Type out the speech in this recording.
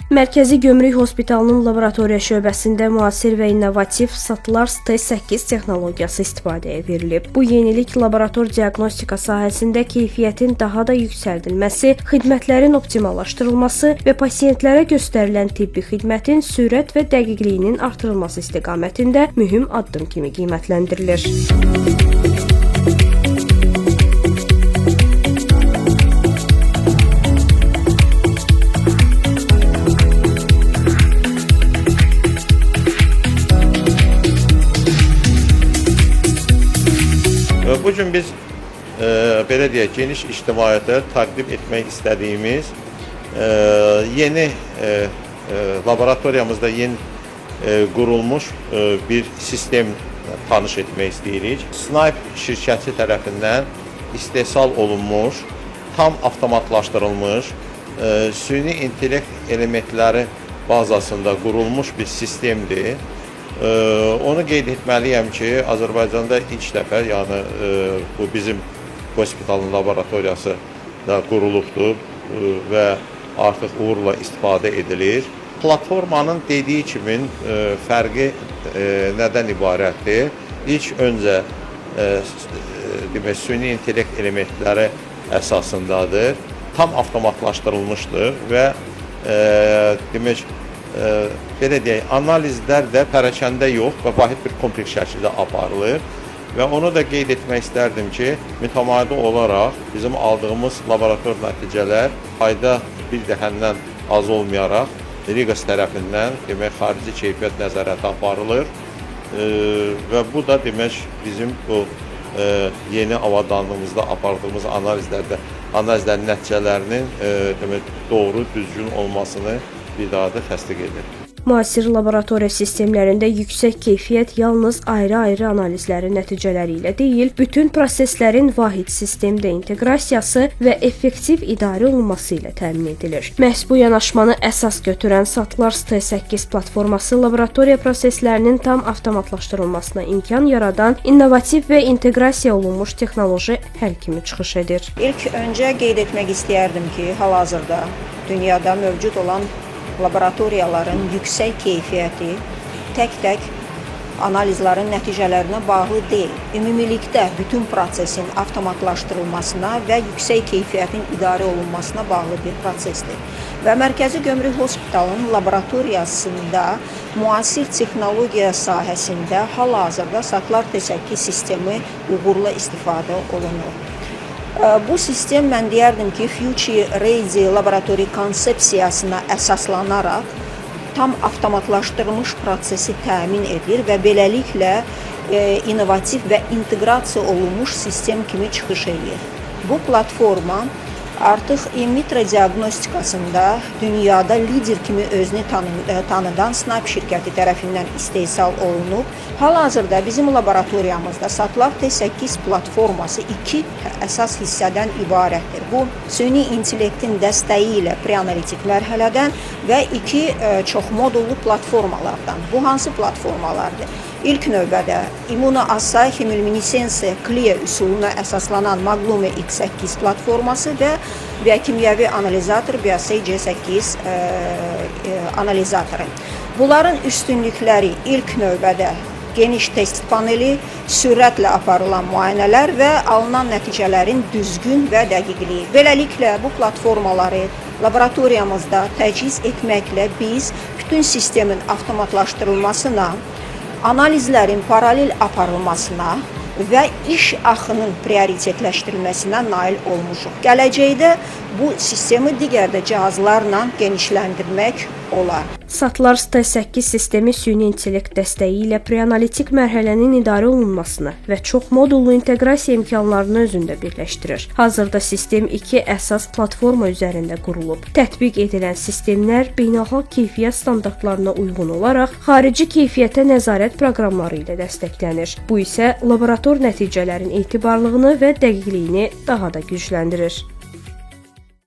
Mərkəzi Gömrük Hospitalının laboratoriya şöbəsində müasir və innovativ SATLARS T8 texnologiyası istifadəyə verilib. Bu yenilik laborator diaqnostika sahəsində keyfiyyətin daha da yüksəldilməsi, xidmətlərin optimallaşdırılması və pasientlərə göstərilən tibbi xidmətin sürət və dəqiqliyinin artırılması istiqamətində mühüm addım kimi qiymətləndirilir. Bugün biz belə deyək, geniş ictimaiyyətə təqdim etmək istədiyimiz yeni laboratoriyamızda yeni qurulmuş bir sistem tanış etmək istəyirik. Snipe şirkəti tərəfindən istehsal olunmuş, tam avtomatlaşdırılmış, süni intellekt elementləri bazasında qurulmuş bir sistemdir. Onu qeyd etməliyəm ki, Azərbaycanda ilk dəfə, yəni bu bizim hospitalın laboratoriyası da qurulubdur və artıq uğurla istifadə edilir. Platformanın dediyi kimi fərqi nədən ibarətdir? İlk öncə demək, süni intellekt elementləri əsasındadır, tam avtomatlaşdırılmışdır və demək, belə deyək, analizlər də pərəkəndə yox və vahid bir kompleks şəkildə aparılır və onu da qeyd etmək istərdim ki, mütəmadi olaraq bizim aldığımız laborator nəticələr ayda bir dəfədən az olmayaraq Riqas tərəfindən demək, xarici keyfiyyət nəzarəti aparılır və bu da demək, bizim bu yeni avadanlığımızda apardığımız analizlərin nəticələrinin demək, doğru, düzgün olmasını bir daha da təsdiq edir. Müasir laboratoriya sistemlərində yüksək keyfiyyət yalnız ayrı-ayrı analizlərin nəticələri ilə deyil, bütün proseslərin vahid sistemdə inteqrasiyası və effektiv idarə olunması ilə təmin edilir. Məhz bu yanaşmanı əsas götürən SATLARS T8 platforması laboratoriya proseslərinin tam avtomatlaşdırılmasına imkan yaradan innovativ və inteqrasiya olunmuş texnoloji həll kimi çıxış edir. İlk öncə qeyd etmək istəyərdim ki, hal-hazırda dünyada mövcud olan laboratoriyaların yüksək keyfiyyəti tək-tək analizlərin nəticələrinə bağlı deyil. Ümumilikdə bütün prosesin avtomatlaşdırılmasına və yüksək keyfiyyətin idarə olunmasına bağlı bir prosesdir. Və Mərkəzi Gömrük Hospitalının laboratoriyasında müasir texnologiya sahəsində hal-hazırda SATLARS T8 sistemi uğurla istifadə olunur. Bu sistem, mən deyərdim ki, Future Ready laboratori konsepsiyasına əsaslanaraq tam avtomatlaşdırılmış prosesi təmin edir və beləliklə innovativ və inteqrasiya olunmuş sistem kimi çıxış edir. Bu platforma artıq in vitro diaqnostikasında dünyada lider kimi özünü tanıdan Snipe şirkəti tərəfindən istehsal olunub. Hal-hazırda bizim laboratoriyamızda SATLARS T8 platforması iki əsas hissədən ibarətdir. Bu, süni intellektin dəstəyi ilə preanalitik mərhələdən və iki çox modullu platformalardan. Bu hansı platformalardır? İlk növbədə immunoassay hemoluminesensiya kliya üsuluna əsaslanan Maglume X8 platforması və biokimyəvi analizator Biosay C8 analizatoru. Bunların üstünlükləri ilk növbədə geniş test paneli, sürətlə aparılan müayinələr və alınan nəticələrin düzgün və dəqiqliyi. Beləliklə, bu platformaları laboratoriyamızda təchiz etməklə biz bütün sistemin avtomatlaşdırılmasına, analizlərin paralel aparılmasına və iş axının prioritetləşdirilməsinə nail olmuşuq. Gələcəkdə bu sistemi digər də cihazlarla genişləndirmək olar. SATLARS T8 sistemi süni intellekt dəstəyi ilə preanalitik mərhələnin idarə olunmasını və çox modullu inteqrasiya imkanlarını özündə birləşdirir. Hazırda sistem iki əsas platforma üzərində qurulub. Tətbiq edilən sistemlər beynəlxalq keyfiyyət standartlarına uyğun olaraq xarici keyfiyyətə nəzarət proqramları ilə dəstəklənir. Bu isə laborator nəticələrin etibarlılığını və dəqiqliyini daha da gücləndirir.